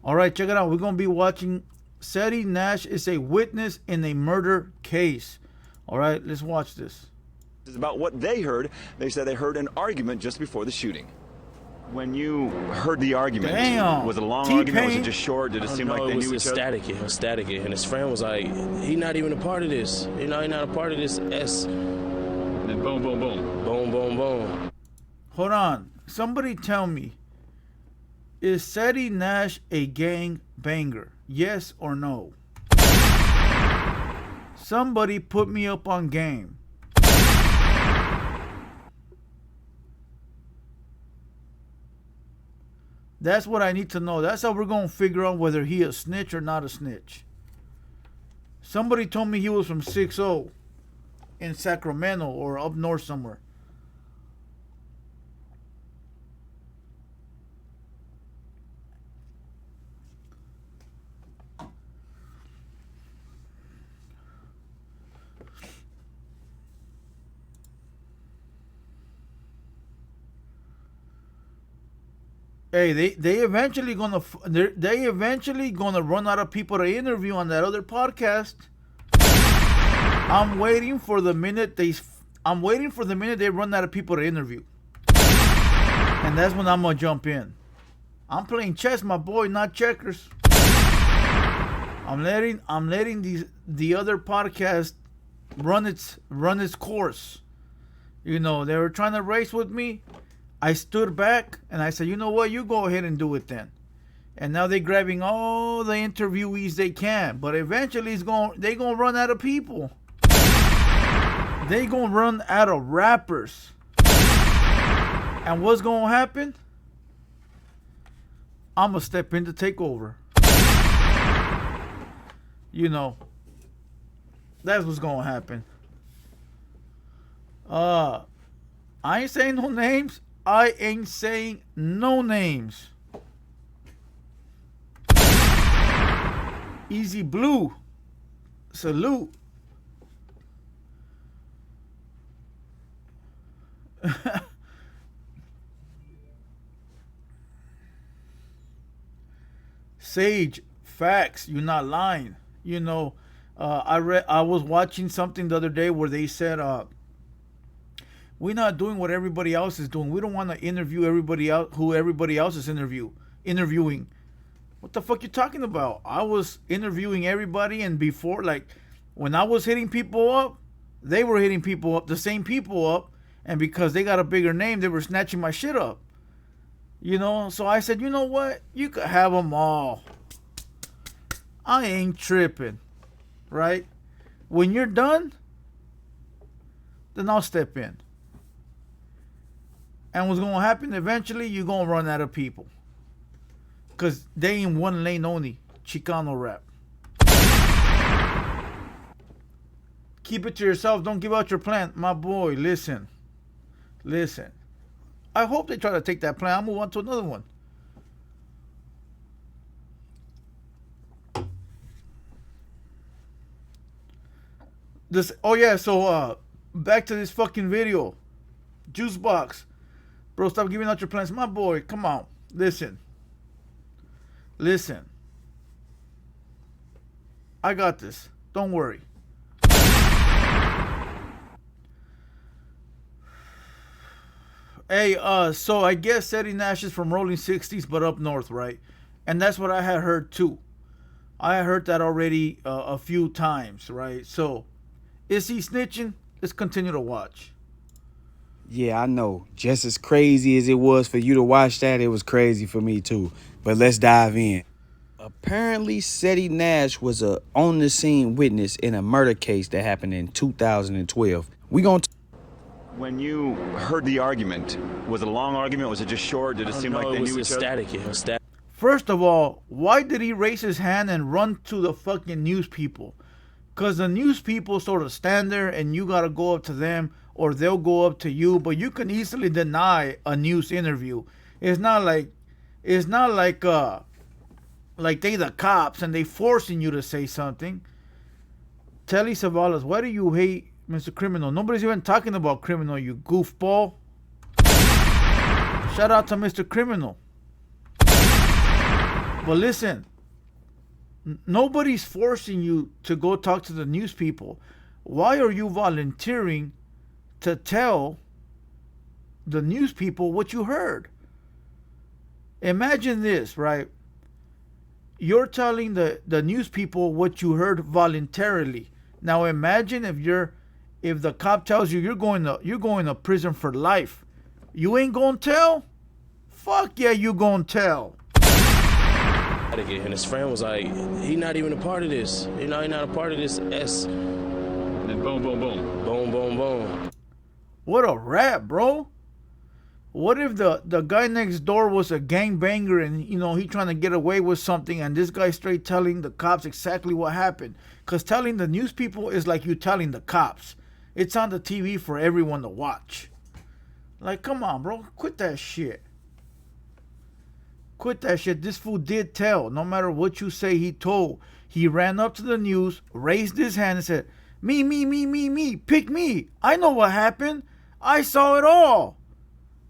All right, check it out. We're going to be watching Ceddy Nash is a witness in a murder case. All right, let's watch this. This is about what they heard. They said they heard an argument just before the shooting. When you heard the argument, was it a long argument? Was it just short? Did it seem like they knew each other? It was static. And his friend was like, he not even a part of this. You know, he not a part of this S. And then boom, boom, boom. Boom, boom, boom. Hold on. Somebody tell me, is Ceddy Nash a gang banger? Yes or no? Somebody put me up on game. That's what I need to know. That's how we're going to figure out whether he a snitch or not a snitch. Somebody told me he was from 6-0 in Sacramento or up north somewhere. Hey, they eventually gonna run out of people to interview on that other podcast. I'm waiting for the minute they run out of people to interview, and that's when I'm gonna jump in. I'm playing chess, my boy, not checkers. I'm letting the other podcast run its course. You know, they were trying to race with me. I stood back and I said, you know what? You go ahead and do it then. And now they're grabbing all the interviewees they can. But eventually they're going to run out of people. They're going to run out of rappers. And what's going to happen? I'm going to step in to take over. You know, that's what's going to happen. I ain't saying no names. I ain't saying no names. Easy Blue. Salute. Sage, facts. You're not lying. You know, I was watching something the other day where they said, we're not doing what everybody else is doing. We don't want to interview everybody else who everybody else is interviewing. What the fuck you talking about? I was interviewing everybody, and before, like, when I was hitting people up, they were hitting people up, the same people up, and because they got a bigger name, they were snatching my shit up. You know, so I said, you know what? You could have them all. I ain't tripping, right? When you're done, then I'll step in. And what's going to happen eventually, you're going to run out of people. Because they in one lane only. Chicano-RAP. Keep it to yourself. Don't give out your plan. My boy, listen. Listen. I hope they try to take that plan. I'll move on to another one. So back to this fucking video. Juice box. Bro, stop giving out your plans. My boy, come on. Listen. I got this. Don't worry. Hey, so I guess Ceddy Nash is from Rolling 60s, but up north, right? And that's what I had heard too. I heard that already a few times, right? So, is he snitching? Let's continue to watch. Yeah, I know. Just as crazy as it was for you to watch that, it was crazy for me too. But let's dive in. Apparently, Ceddy Nash was a on-the-scene witness in a murder case that happened in 2012. When you heard the argument, was it a long argument? Was it just short? Did it seem like they knew each other? It was static. First of all, why did he raise his hand and run to the fucking news people? Because the news people sort of stand there and you got to go up to them or they'll go up to you. But you can easily deny a news interview. It's not like they the cops and they forcing you to say something. Telly Savalas, why do you hate Mr. Criminal? Nobody's even talking about Criminal, you goofball. Shout out to Mr. Criminal. But listen, nobody's forcing you to go talk to the news people. Why are you volunteering to tell the news people what you heard? Imagine this, right? You're telling the news people what you heard voluntarily. Now imagine if the cop tells you you're going to prison for life. You ain't gonna tell? Fuck yeah, you gonna tell. And his friend was like, he not even a part of this. You know, he not a part of this S. And then boom, boom, boom. Boom, boom, boom. What a rap, bro. What if the guy next door was a gangbanger and, you know, he trying to get away with something and this guy straight telling the cops exactly what happened? Because telling the news people is like you telling the cops. It's on the TV for everyone to watch. Like, come on, bro. Quit that shit. Quit that shit. This fool did tell. No matter what you say, he told. He ran up to the news, raised his hand and said, me. Pick me. I know what happened. I saw it all.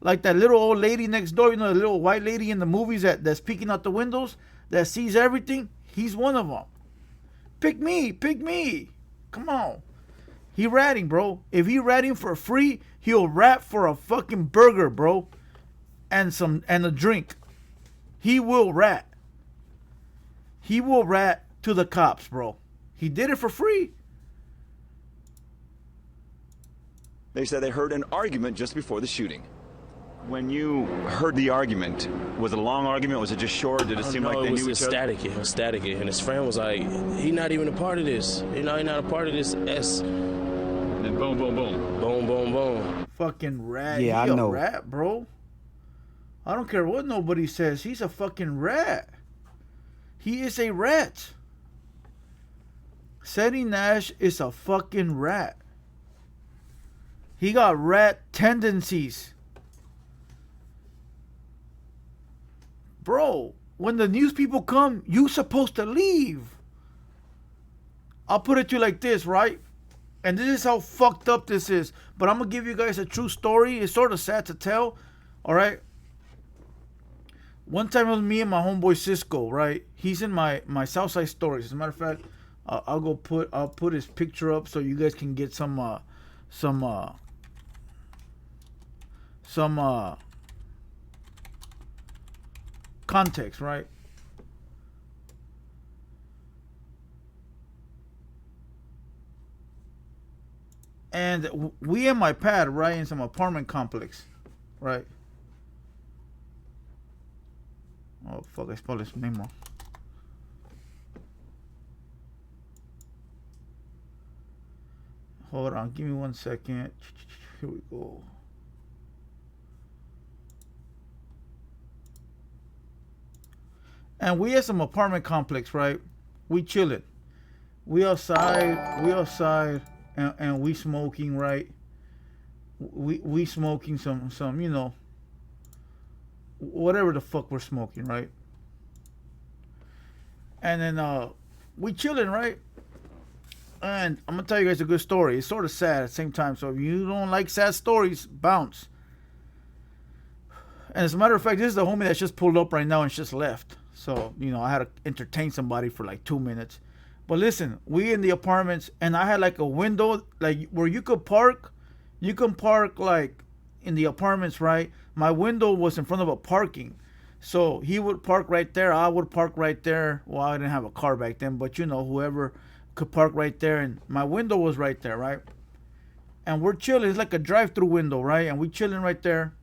Like that little old lady next door, you know, the little white lady in the movies that's peeking out the windows, that sees everything. He's one of them. Pick me. Come on. He ratting, bro. If he ratting for free, he'll rap for a fucking burger, bro. And a drink. He will rat. He will rat to the cops, bro. He did it for free. They said they heard an argument just before the shooting. When you heard the argument, was it a long argument? Was it just short? Did it seem like they knew each other? It was static. And his friend was like, he not even a part of this. You know, he not a part of this S. And then boom, boom, boom. Boom, boom, boom. Fucking rat. Yeah, he I know. A rat, bro. I don't care what nobody says. He's a fucking rat. He is a rat. Ceddy Nash is a fucking rat. He got rat tendencies. Bro, when the news people come, you supposed to leave. I'll put it to you like this, right? And this is how fucked up this is. But I'm going to give you guys a true story. It's sort of sad to tell. All right? One time it was me and my homeboy Cisco, right? He's in my Southside Storiez. As a matter of fact, I'll put his picture up so you guys can get some context, right? And we in my pad, right, in some apartment complex, right? Oh fuck, I spelled his name wrong. Hold on, give me 1 second. Here we go. And we at some apartment complex, right? We chilling. We outside and we smoking, right? We smoking some, you know, whatever the fuck we're smoking, right? And then we chilling, right? And I'm gonna tell you guys a good story. It's sort of sad at the same time. So if you don't like sad stories, bounce. And as a matter of fact, this is the homie that's just pulled up right now and just left. So, you know, I had to entertain somebody for like 2 minutes. But listen, we in the apartments and I had like a window like where you could park. You can park like in the apartments, right? My window was in front of a parking. So he would park right there. I would park right there. Well, I didn't have a car back then, but you know, whoever could park right there. And my window was right there, right? And we're chilling. It's like a drive-through window, right? And we chilling right there.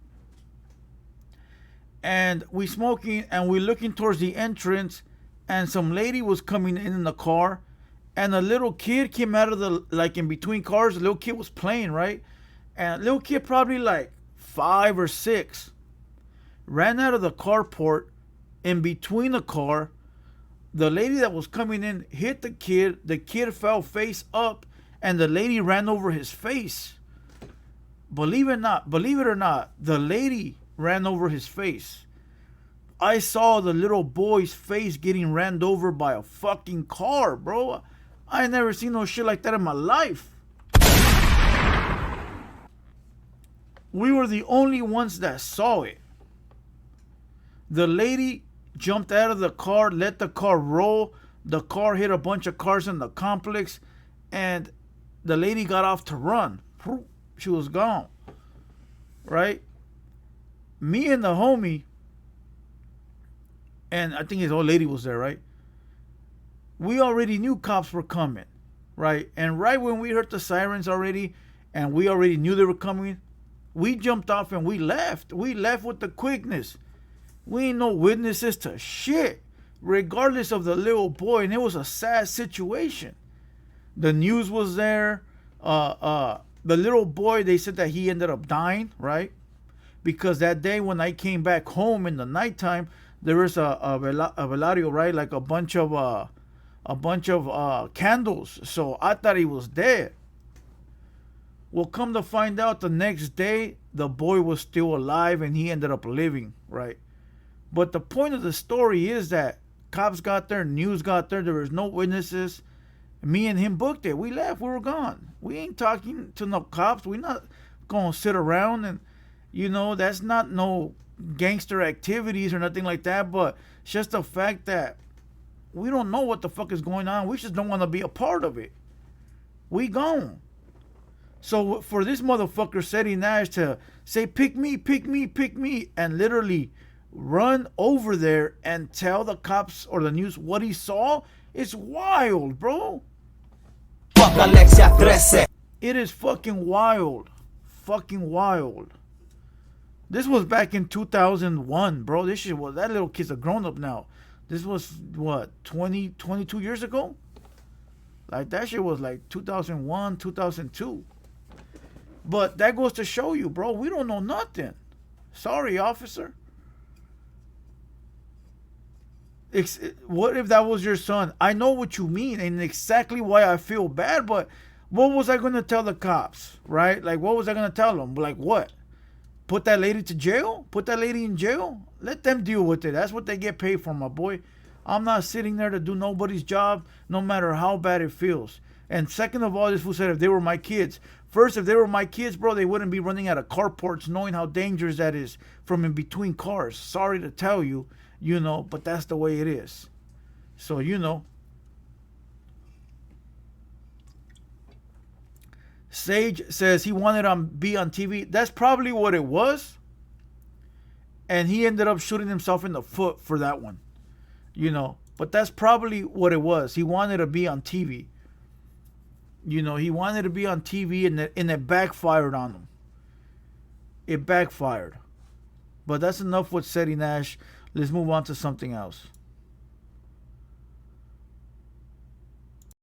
And we smoking and we looking towards the entrance and some lady was coming in the car and a little kid came out of the, like in between cars. The little kid was playing, right? And little kid probably like 5 or 6 ran out of the carport in between the car. The lady that was coming in hit the kid. The kid fell face up and the lady ran over his face. Believe it or not, the lady ran over his face. I saw the little boy's face getting ran over by a fucking car, bro. I ain't never seen no shit like that in my life. We were the only ones that saw it. The lady jumped out of the car, let the car roll. The car hit a bunch of cars in the complex, and the lady got off to run. She was gone. Right? Me and the homie, and I think his old lady was there, right? We already knew cops were coming, right? And right when we heard the sirens already, and we already knew they were coming, we jumped off and we left. We left with the quickness. We ain't no witnesses to shit, regardless of the little boy. And it was a sad situation. The news was there. The little boy, they said that he ended up dying, right? Because that day when I came back home in the nighttime, there was a velario, right? Like a bunch of candles. So I thought he was dead. Well, come to find out, the next day, the boy was still alive and he ended up living, right? But the point of the story is that cops got there, news got there, there was no witnesses. Me and him booked it. We left. We were gone. We ain't talking to no cops. We not going to sit around and, you know, that's not no gangster activities or nothing like that. But it's just the fact that we don't know what the fuck is going on. We just don't want to be a part of it. We gone. So for this motherfucker, Ceddy Nash, to say, pick me, pick me, pick me, and literally run over there and tell the cops or the news what he saw, it's wild, bro. It is fucking wild. Fucking wild. This was back in 2001, bro. This shit was, that little kid's a grown up now. This was, what, 22 years ago? Like, that shit was like 2001, 2002. But that goes to show you, bro, we don't know nothing. Sorry, officer. What if that was your son? I know what you mean and exactly why I feel bad, but what was I going to tell the cops, right? Like, what was I going to tell them? Like, what? Put that lady to jail? Put that lady in jail? Let them deal with it. That's what they get paid for, my boy. I'm not sitting there to do nobody's job, no matter how bad it feels. And second of all, this fool said if they were my kids. First, if they were my kids, bro, they wouldn't be running out of carports knowing how dangerous that is from in between cars. Sorry to tell you, you know, but that's the way it is. So, you know. Sage says he wanted to be on TV. That's probably what it was. And he ended up shooting himself in the foot for that one. You know, but that's probably what it was. He wanted to be on TV. You know, he wanted to be on TV and it backfired on him. It backfired. But that's enough with Ceddy Nash. Let's move on to something else.